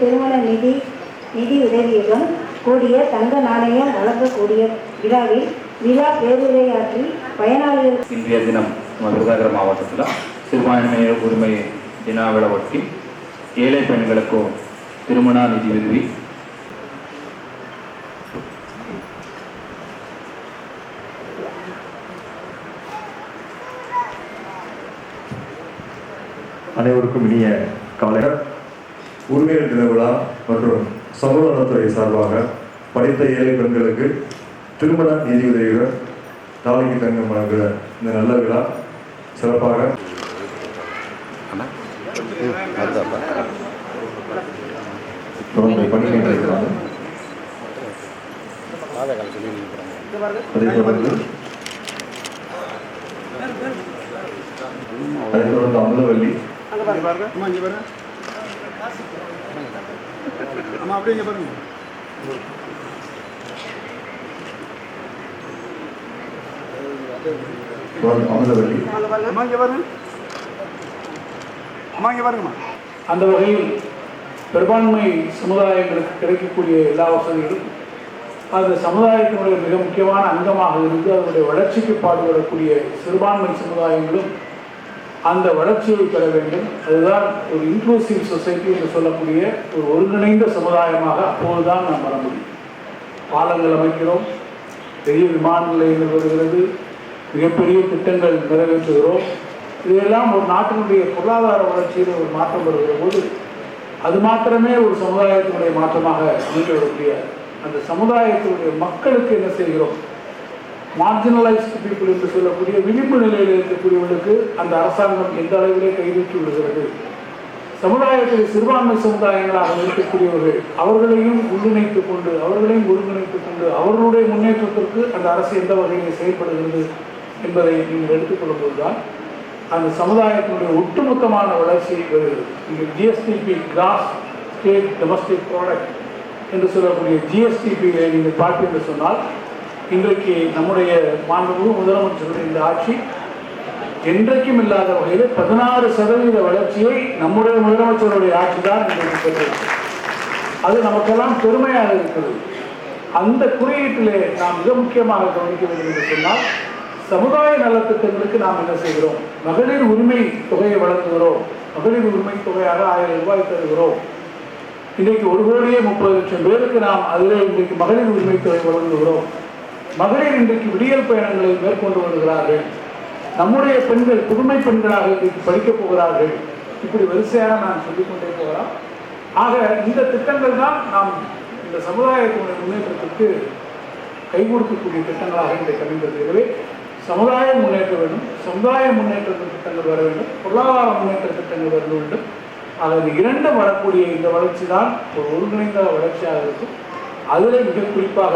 திருமண நிதி உதவியுடன் கூடிய தங்க நாணயம் வழங்கக்கூடிய விழாவில் விழா பேருரையாற்றி பயனாளிகள். இன்றைய தினம் விருதுநகர் மாவட்டத்தில் சிறுபான்மையினர் உரிமை தின விழாவொட்டி ஏழை பெண்களுக்கு திருமண நிதி உதவி அனைவருக்கும் இனிய காலை. உரிமைகள் தின விழா மற்றும் சமூக நலத்துறை சார்பாக படித்த ஏழை பெண்களுக்கு திருமண நிதியுதவியுடன் நாளைக்கு தங்கம் வழங்குகிற இந்த நல்ல விழா சிறப்பாக தொடர்ந்து பணியாற்றிருக்கிறாங்க. அதைத் தொடர்ந்து அமுதவல்லி, அந்த வகையில் பெரும்பான்மை சமுதாயங்களுக்கு கிடைக்கக்கூடிய எல்லா வசதிகளும் அந்த சமுதாயத்தினுடைய மிக முக்கியமான அங்கமாக இருந்து அதனுடைய வளர்ச்சிக்கு பாடுபடக்கூடிய சிறுபான்மை சமுதாயங்களும் அந்த வளர்ச்சியை பெற வேண்டும். அதுதான் ஒரு இன்க்ளூசிவ் சொசைட்டி என்று சொல்லக்கூடிய ஒரு ஒருங்கிணைந்த சமுதாயமாக அப்போதுதான் நாம் வர முடியும். பாலங்கள் அமைக்கிறோம், பெரிய விமான நிலையங்கள் வருகிறது, மிகப்பெரிய திட்டங்கள் நிறைவேற்றுகிறோம். இதையெல்லாம் ஒரு நாட்டினுடைய பொருளாதார வளர்ச்சியில் ஒரு மாற்றம் வருகிற போது அது மாத்திரமே ஒரு சமுதாயத்தினுடைய மாற்றமாக அமைந்துவிட முடியாது. அந்த சமுதாயத்தினுடைய மக்களுக்கு என்ன செய்கிறோம்? மார்ஜினலைஸ்டு பீப்புள் என்று சொல்லக்கூடிய விளிம்பு நிலையில் இருக்கக்கூடியவர்களுக்கு அந்த அரசாங்கம் எந்த அளவிலே கைதூக்கி விடுகிறது? சமுதாயத்தில் சிறுபான்மை சமுதாயங்களாக இருக்கக்கூடியவர்கள் அவர்களையும் ஒருங்கிணைத்துக் கொண்டு அவர்களுடைய முன்னேற்றத்திற்கு அந்த அரசு எந்த வகையில் செயல்படுகிறது என்பதை நீங்கள் எடுத்துக்கொள்ளும்போது தான் அந்த சமுதாயத்தினுடைய ஒட்டுமொத்தமான வளர்ச்சி வருகிறது. இங்கே GSDP, cross state domestic product என்று சொல்லக்கூடிய ஜிஎஸ்டிபியை நீங்கள் பார்த்து என்று சொன்னால் இன்றைக்கு நம்முடைய மாண்புமிகு முதலமைச்சருடைய இந்த ஆட்சி என்றைக்கும் இல்லாத வகையில் 16% வளர்ச்சியை நம்முடைய முதலமைச்சருடைய ஆட்சி தான் இன்றைக்கு பெற்றது. அது நமக்கெல்லாம் பெருமையாக இருக்கிறது. அந்த குறியீட்டிலே நாம் மிக முக்கியமாக கவனிக்க வேண்டும் என்று சொன்னால் சமுதாய நலத்திட்டங்களுக்கு நாம் என்ன செய்கிறோம்? மகளிர் உரிமை தொகையை வழங்குகிறோம். மகளிர் உரிமை தொகையாக 1000 ரூபாய் தருகிறோம். இன்றைக்கு 1,30,00,000 பேருக்கு நாம் அதில் இன்றைக்கு மகளிர் உரிமை தொகை வழங்குகிறோம். மகளிர் இன்றைக்கு விடியல் பயணங்களை மேற்கொண்டு வருகிறார்கள். நம்முடைய பெண்கள் புதுமை பெண்களாக இன்றைக்கு படிக்கப் போகிறார்கள். இப்படி வரிசையாக நான் சொல்லிக்கொண்டே போகலாம். ஆக இந்த திட்டங்கள் தான் நாம் இந்த சமுதாயத்தினுடைய முன்னேற்றத்திற்கு கை கொடுக்கக்கூடிய திட்டங்களாக இன்றைக்கு அமைந்தது. எனவே சமுதாயம் முன்னேற்ற வேண்டும், சமுதாய முன்னேற்ற திட்டங்கள் வர வேண்டும், பொருளாதார முன்னேற்ற திட்டங்கள் வர வேண்டும். அது இரண்டும் வரக்கூடிய இந்த வளர்ச்சி தான் ஒரு ஒருங்கிணைந்த வளர்ச்சியாக இருக்கும். அதில் மிக குறிப்பாக